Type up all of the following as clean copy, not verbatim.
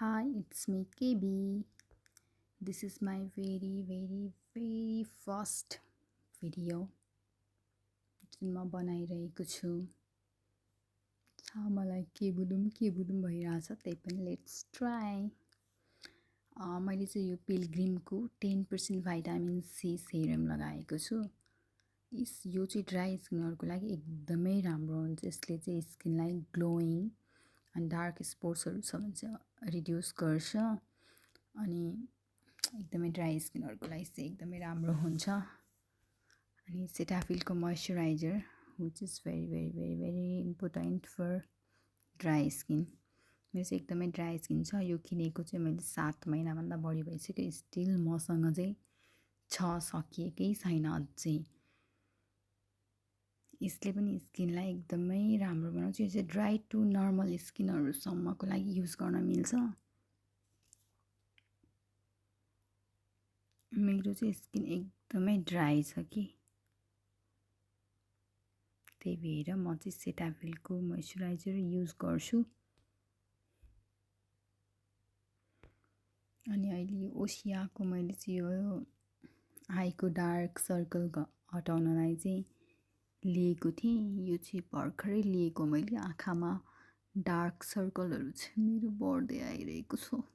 Hi, it's me KB. This is my very first video जुन म बनाइरहेको छु। मलाई के बुलुम भइरहेछ, त्यही पनि लेट्स ट्राई। मैले चाहिँ यो पिलग्रिमको 10% भाइटामिन सी सेरम लगाएको छु। यो चाहिँ ड्राई स्किनहरुको लागि एकदमै राम्रो हुन्छ। यसले चाहिँ स्किनलाई ग्लोइङ अनि डार्क स्पट्सहरु छ भने चाहिँ रिड्युस गर्छ अनि एकदमै ड्राई स्किनहरुको लागि चाहिँ एकदमै राम्रो हुन्छ। अनि सेटाफिलको moisturiser which is very important for dry skin. मेरो चाहिँ एकदमै ड्राई स्किन छ। यो किनेको चाहिँ मैले 7 महिनाभन्दा बढी भइसक्यो। स्टिल मसँग चाहिँ छ, सकिएकै छैन अझै। यसले पनि स्किनलाई एकदमै राम्रो बनाउँछ। यो चाहिँ ड्राई टु नर्मल स्किनहरुसम्मको लागि युज गर्न मिल्छ। मेरो चाहिँ स्किन एकदमै ड्राई छ कि, त्यही भएर म चाहिँ सेटाफिलको मोइस्चराइजर युज गर्छु। अनि अहिले ओसियाको मैले चाहिँ यो आईको डार्क सर्कल हटाउनलाई चाहिँ लिएको थिएँ। यो चाहिँ भर्खरै लिएको मैले। आँखामा डार्क सर्कलहरु चाहिँ मेरो बढ्दै आइरहेको छ।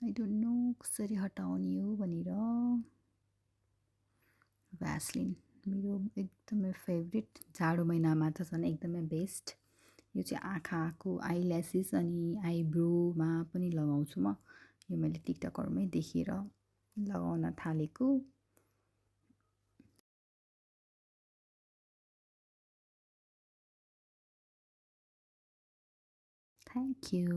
आई डोन्ट नो कसरी हटाउने हो भनेर। भ्यासलिन मेरो एकदमै फेभरेट। जाडो महिनामा त झन् एकदमै बेस्ट। यो चाहिँ आँखाको आइल्यासेस अनि आइब्रोमा पनि लगाउँछु म। यो मैले टिकटकहरुमै देखेर लगाउन थालेको। Thank you.